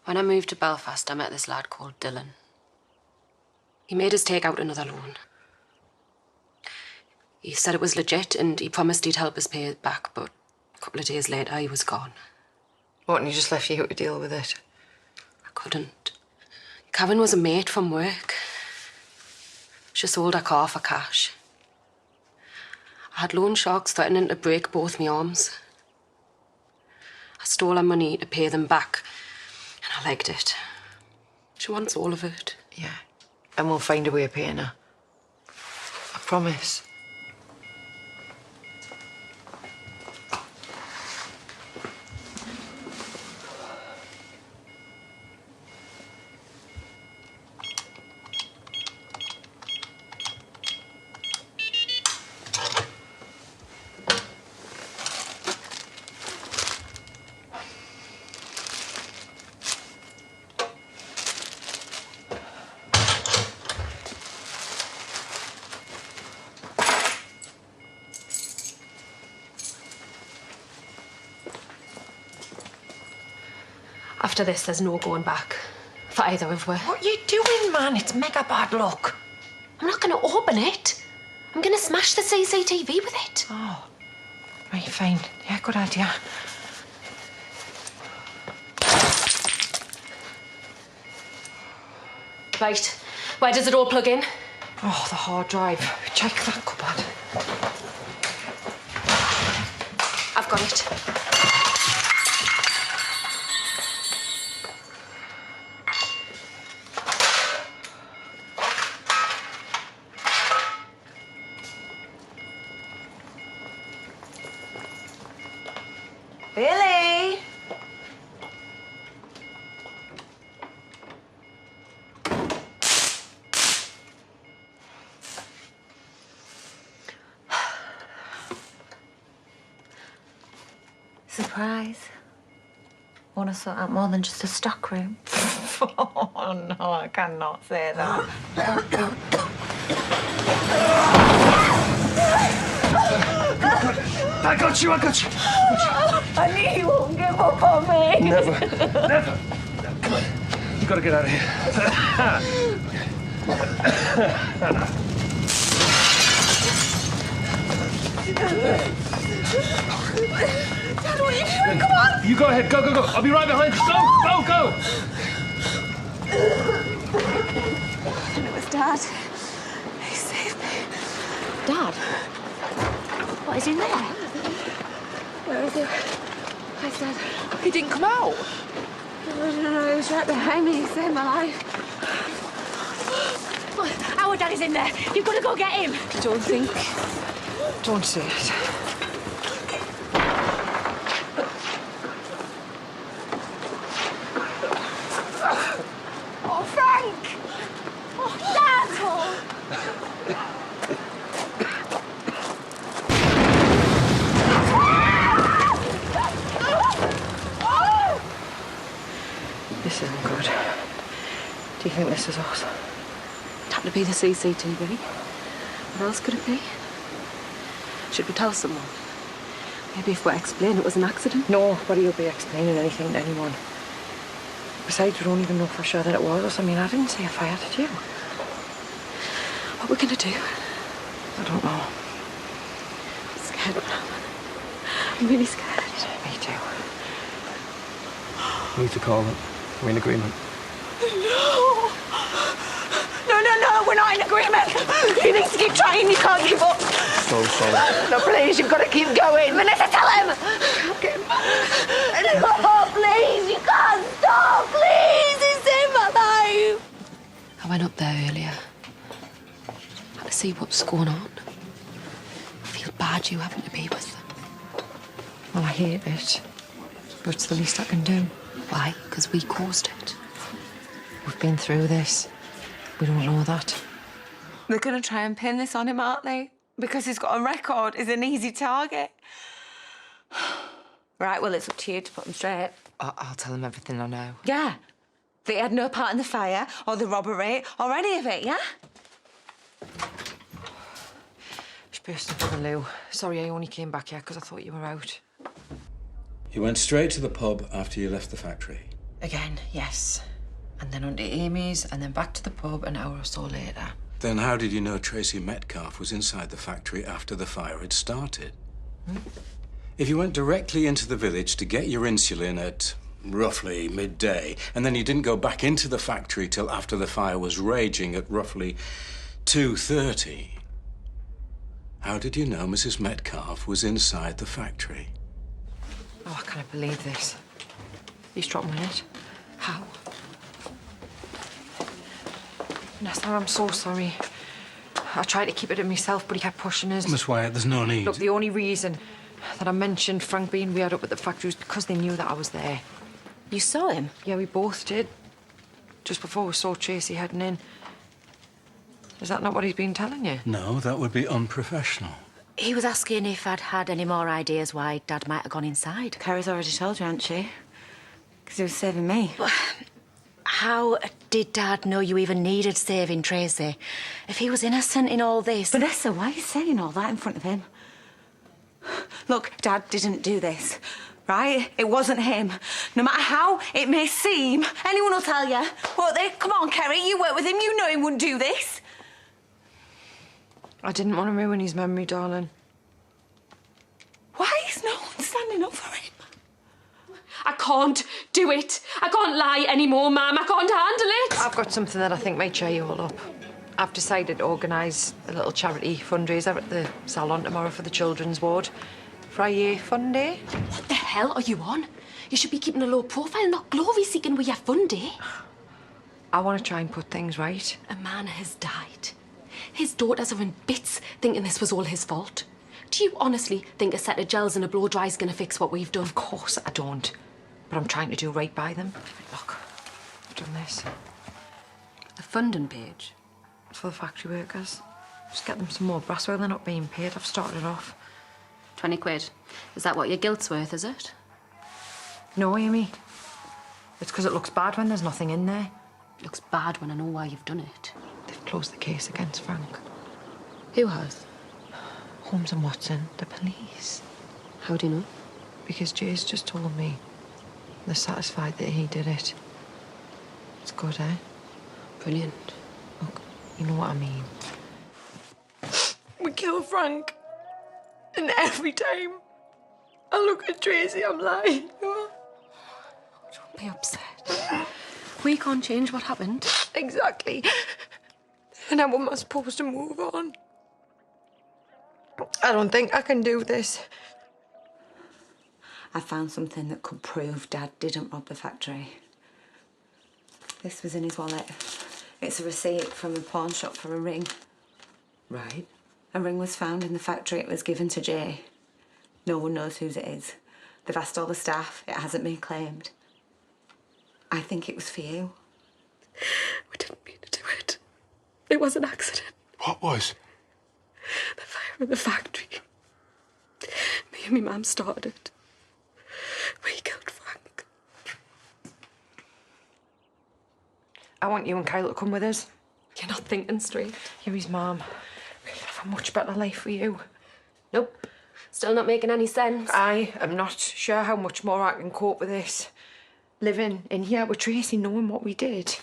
When I moved to Belfast, I met this lad called Dylan. He made us take out another loan. He said it was legit and he promised he'd help us pay it back, but a couple of days later, he was gone. What, and he just left you to deal with it? I couldn't. Karen was a mate from work. She sold her car for cash. I had loan sharks threatening to break both my arms. I stole her money to pay them back, and I liked it. She wants all of it. Yeah, and we'll find a way of paying her. I promise. After this, there's no going back. For either of us. What are you doing, man? It's mega bad luck. I'm not going to open it. I'm going to smash the CCTV with it. Oh. Right, fine. Yeah, good idea. Right. Where does it all plug in? Oh, the hard drive. Check that cupboard. I've got it. Billy! Surprise. Want to sort out more than just a stock room? Oh, no, I cannot say that. I got you. I knew you wouldn't give up on me. Never. Come on. You gotta get out of here. Dad, what are you doing? Come on. You go ahead. Go. I'll be right behind you. Go. And it was Dad. He saved me. Dad? What is in there? Where is he? I said, He didn't come out. no, he was right behind me. He saved my life. Our dad is in there. You've got to go get him. Don't say it. Oh, Frank! Oh, Dad! This isn't good. Do you think this is us? It had to be the CCTV. What else could it be? Should we tell someone? Maybe if we explain it was an accident. Nobody will be explaining anything to anyone. Besides, we don't even know for sure that it was us. I mean, I didn't see a fire, did you? What are we going to do? I don't know. I'm scared now. I'm really scared. Me too. We need to call them. We're in agreement. No, we're not in agreement. You need to keep trying. You can't give up. So sorry. No, please, you've got to keep going. Vanessa, tell him. No, please, you can't stop. Please, he saved my life. I went up there earlier. To see what's going on. I feel bad you having to be with them. Well, I hate it, but it's the least I can do. Why? Because we caused it. We've been through this. We don't know that. They're going to try and pin this on him, aren't they? Because he's got a record. He's an easy target. Right, well, it's up to you to put him straight. I'll tell them everything I know. Yeah. That he had no part in the fire or the robbery or any of it, yeah? Just bursting for the loo. Sorry, I only came back here because I thought you were out. You went straight to the pub after you left the factory. Again, yes. And then on to Amy's, and then back to the pub an hour or so later. Then how did you know Tracy Metcalf was inside the factory after the fire had started? If you went directly into the village to get your insulin at roughly midday, and then you didn't go back into the factory till after the fire was raging at roughly 2:30, how did you know Mrs. Metcalf was inside the factory? Oh, I can't believe this. You struck my head. How? Vanessa, I'm so sorry. I tried to keep it to myself, but he kept pushing us. Miss Wyatt, there's no need. Look, the only reason that I mentioned Frank being weird up at the factory was because they knew that I was there. You saw him? Yeah, we both did. Just before we saw Tracy heading in. Is that not what he's been telling you? No, that would be unprofessional. He was asking if I'd had any more ideas why Dad might have gone inside. Kerry's already told you, hasn't she? Because he was saving me. How did Dad know you even needed saving, Tracy? If he was innocent in all this... Vanessa, why are you saying all that in front of him? Look, Dad didn't do this, right? It wasn't him. No matter how it may seem, anyone will tell you. Won't they? Come on, Kerry, you work with him. You know he wouldn't do this. I didn't want to ruin his memory, darling. Why is no one standing up for him? I can't do it. I can't lie anymore, Mum. I can't handle it. I've got something that I think might cheer you all up. I've decided to organise a little charity fundraiser at the salon tomorrow for the children's ward. Friday fun day. What the hell are you on? You should be keeping a low profile, not glory-seeking with your fun day. I want to try and put things right. A man has died. His daughters are in bits thinking this was all his fault. Do you honestly think a set of gels and a blow-dry is going to fix what we've done? Of course I don't. But I'm trying to do right by them. Look, I've done this. A funding page. It's for the factory workers. Just get them some more brass while they're not being paid. I've started it off. 20 quid. Is that what your guilt's worth, is it? No, Amy. It's because it looks bad when there's nothing in there. It looks bad when I know why you've done it. They've closed the case against Frank. Who has? Holmes and Watson, the police. How do you know? Because Jay's just told me. They're satisfied that he did it. It's good, eh? Brilliant. Look, you know what I mean. We killed Frank. And every time I look at Tracy, I'm like... Don't be upset. We can't change what happened. Exactly. And how am I supposed to move on? I don't think I can do this. I found something that could prove Dad didn't rob the factory. This was in his wallet. It's a receipt from a pawn shop for a ring. Right. A ring was found in the factory. It was given to Jay. No one knows whose it is. They've asked all the staff. It hasn't been claimed. I think it was for you. We didn't mean to do it. It was an accident. What was? The fire in the factory. Me and my mum started it. We killed Frank. I want you and Kyle to come with us. You're not thinking straight. You're his mum. We'll have a much better life for you. Nope. Still not making any sense. I am not sure how much more I can cope with this. Living in here with Tracy, knowing what we did.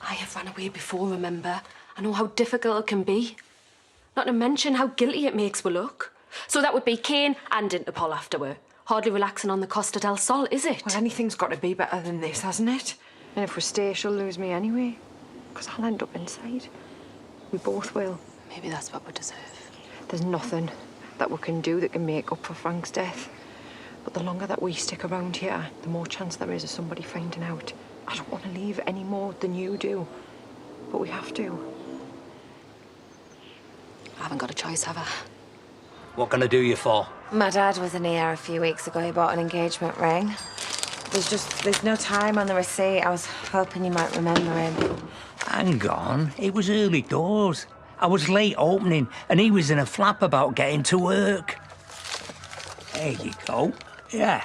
I have run away before, remember? I know how difficult it can be. Not to mention how guilty it makes we look. So that would be Kane and Interpol afterward. Hardly relaxing on the Costa del Sol, is it? Well, anything's got to be better than this, hasn't it? And if we stay, she'll lose me anyway. Because I'll end up inside. We both will. Maybe that's what we deserve. There's nothing that we can do that can make up for Frank's death. But the longer that we stick around here, the more chance there is of somebody finding out. I don't want to leave any more than you do. But we have to. I haven't got a choice, have I? What can I do you for? My dad was in here a few weeks ago. He bought an engagement ring. There's no time on the receipt. I was hoping you might remember him. Hang on, it was early doors. I was late opening and he was in a flap about getting to work. There you go. Yeah.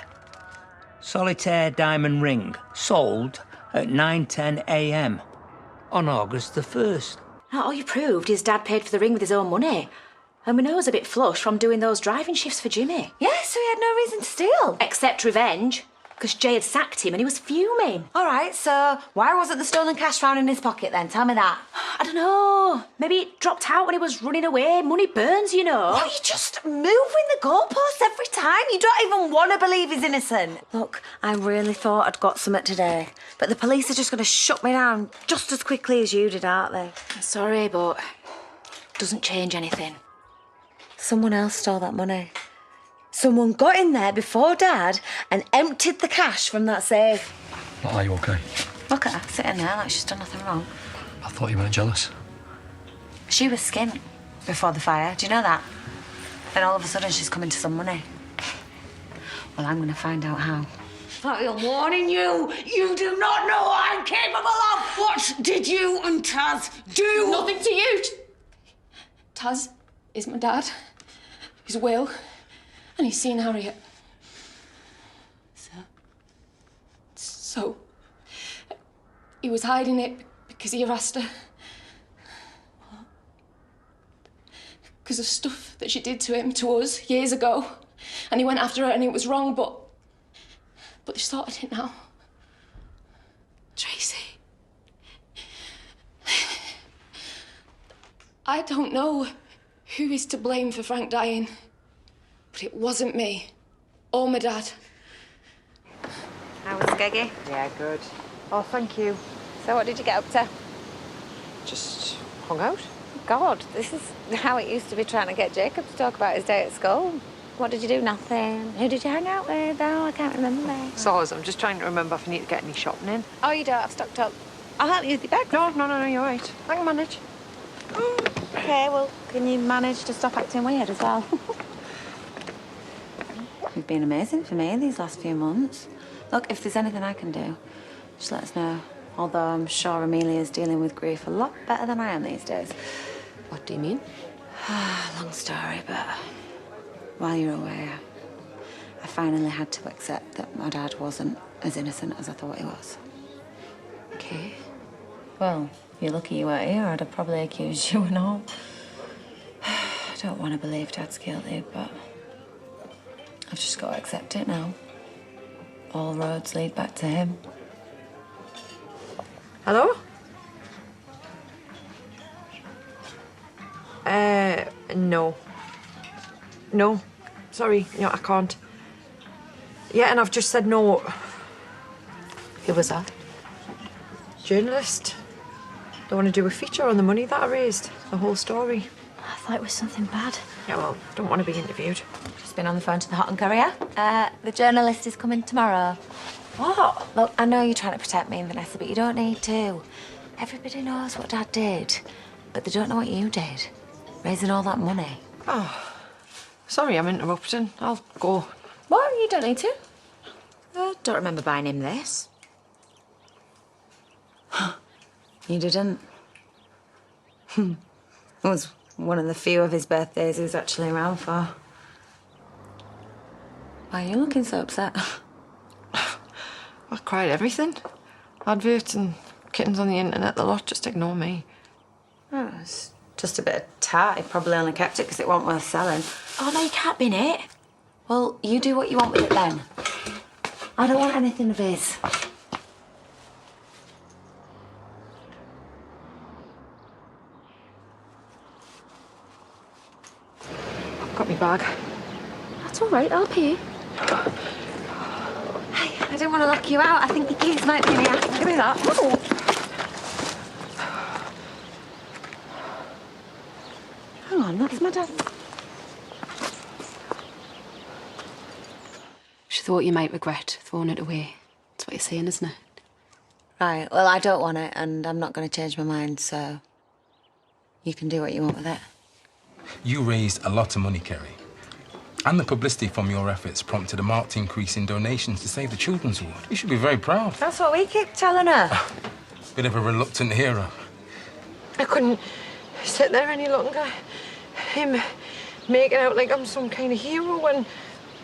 Solitaire diamond ring, sold at 9:10 a.m. on August the 1st. Now, all you proved is Dad paid for the ring with his own money. And we know he was a bit flush from doing those driving shifts for Jimmy. Yeah, so he had no reason to steal. Except revenge. Because Jay had sacked him and he was fuming. All right, so why wasn't the stolen cash found in his pocket then? Tell me that. I don't know. Maybe it dropped out when he was running away. Money burns, you know. Oh, you're just moving the goalposts every time. You don't even want to believe he's innocent. Look, I really thought I'd got something today, but the police are just going to shut me down just as quickly as you did, aren't they? I'm sorry, but it doesn't change anything. Someone else stole that money. Someone got in there before Dad and emptied the cash from that safe. Are you okay? Look at her, sitting there like she's done nothing wrong. I thought you weren't jealous. She was skint before the fire, do you know that? Then all of a sudden she's coming to some money. Well, I'm going to find out how. I'm warning you, you do not know what I'm capable of. What did you and Taz do? Nothing to you. Taz is my dad. He's Will. And he's seen Harriet. So he was hiding it because he harassed her. Because of stuff that she did to him, to us, years ago. And he went after her and it was wrong, but they sorted it now. Tracy. I don't know who is to blame for Frank dying. But it wasn't me. Or my dad. How was Skeggy? Yeah, good. Oh, thank you. So what did you get up to? Just hung out. God, this is how it used to be trying to get Jacob to talk about his day at school. What did you do? Nothing. Who did you hang out with? Oh, I can't remember. Soz, I'm just trying to remember if I need to get any shopping in. Oh, you don't? I've stocked up. I'll help you with your bag. No, you're right. I can manage. Okay, well, can you manage to stop acting weird as well? You've been amazing for me these last few months. Look, if there's anything I can do, just let us know. Although I'm sure Amelia's dealing with grief a lot better than I am these days. What do you mean? Long story, but while you're away, I finally had to accept that my dad wasn't as innocent as I thought he was. Okay. Well, you're lucky you weren't here. I'd have probably accused you and all. I don't want to believe Dad's guilty, but I've just got to accept it now. All roads lead back to him. Hello? No. No. Sorry, no, I can't. Yeah, and I've just said no. Who was that? Journalist. They want to do a feature on the money that I raised. The whole story. I thought it was something bad. Yeah, well, don't want to be interviewed. Just been on the phone to the Hot and Courier. The journalist is coming tomorrow. What? Look, I know you're trying to protect me and Vanessa, but you don't need to. Everybody knows what Dad did, but they don't know what you did. Raising all that money. Oh, sorry, I'm interrupting. I'll go. What? You don't need to. I don't remember buying him this. You didn't? It was one of the few of his birthdays he was actually around for. Why are you looking so upset? I cried everything. Adverts and kittens on the internet, the lot. Just ignore me. Oh, it's just a bit of tat. He probably only kept it because it wasn't worth selling. Oh, no, you can't bin it. Well, you do what you want with it then. I don't want anything of his. I've got my bag. That's all right, I'll pay. Hey, I didn't want to lock you out. I think your keys might be in here. Give me that. Oh. Hang on, that's my dad. She thought you might regret throwing it away. That's what you're saying, isn't it? Right, well, I don't want it, and I'm not going to change my mind, so you can do what you want with it. You raised a lot of money, Kerry. And the publicity from your efforts prompted a marked increase in donations to save the children's ward. You should be very proud. That's what we keep telling her. Bit of a reluctant hero. I couldn't sit there any longer. Him making out like I'm some kind of hero when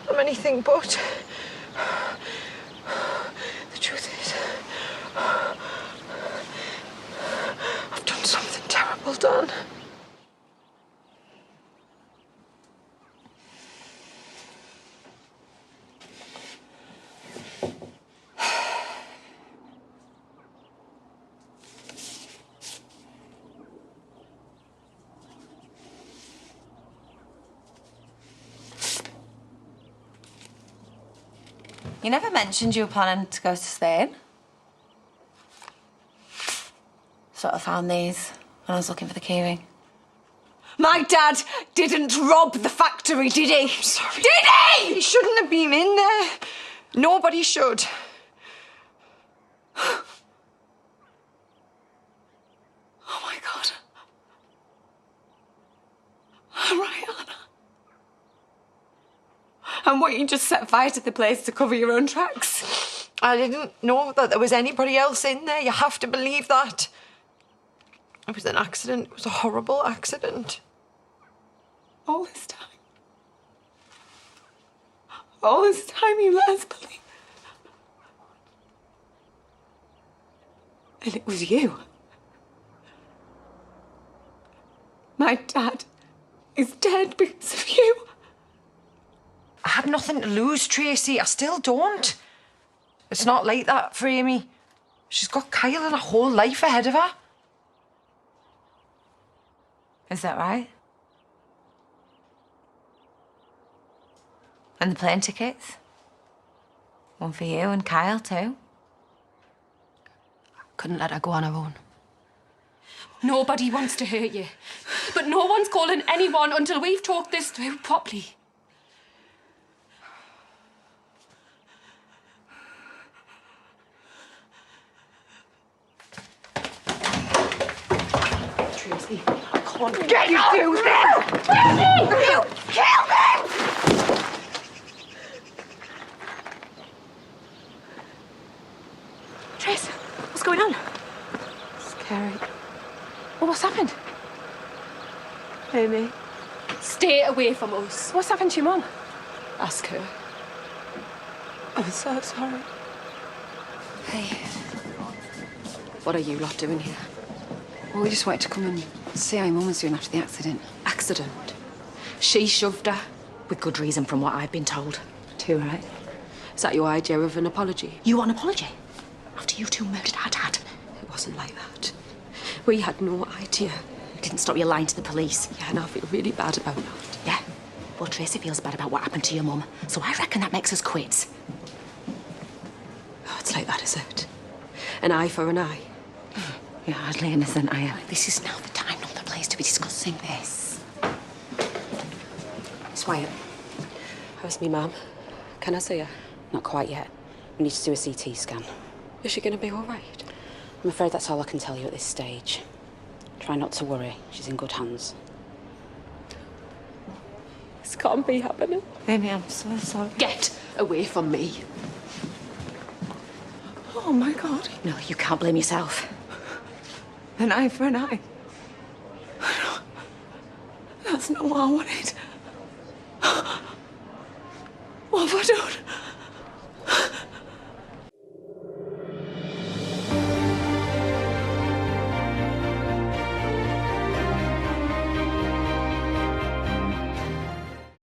I'm anything but. The truth is, I've done something terrible, Dan. You never mentioned you were planning to go to Spain. Sort of found these when I was looking for the keyring. My dad didn't rob the factory, did he? I'm sorry. Did he? He shouldn't have been in there. Nobody should. Oh my God. All right, Anna. And what, you just set fire to the place to cover your own tracks? I didn't know that there was anybody else in there. You have to believe that. It was an accident. It was a horrible accident. All this time. All this time you let us believe. And it was you. My dad is dead because of you. I had nothing to lose, Tracy. I still don't. It's not like that for Amy. She's got Kyle and a whole life ahead of her. Is that right? And the plane tickets? One for you and Kyle too? Couldn't let her go on her own. Nobody wants to hurt you. But no one's calling anyone until we've talked this through properly. Tracy, I can't get you to do this! Tracy! You killed him! Trace, what's going on? It's Kerry. Well, what's happened? Amy. Stay away from us. What's happened to your mum? Ask her. I'm so sorry. Hey. What are you lot doing here? Well, we just wanted to come and see how your mum was doing after the accident. Accident. She shoved her. With good reason from what I've been told. Too, right? Is that your idea of an apology? You want an apology? After you two murdered our dad? It wasn't like that. We had no idea. It didn't stop you lying to the police. Yeah, and I feel really bad about that. Yeah? Well, Tracy feels bad about what happened to your mum, so I reckon that makes us quits. Oh, it's like that, is it? An eye for an eye. You're hardly innocent, are you? This is now the time, not the place to be discussing this. It's Wyatt. How's me mum? Can I see her? Not quite yet. We need to do a CT scan. Is she going to be all right? I'm afraid that's all I can tell you at this stage. Try not to worry. She's in good hands. This can't be happening. Amy, I'm so sorry. Get away from me. Oh, my God. No, you can't blame yourself. An eye for an eye. That's not what I wanted. What have I done?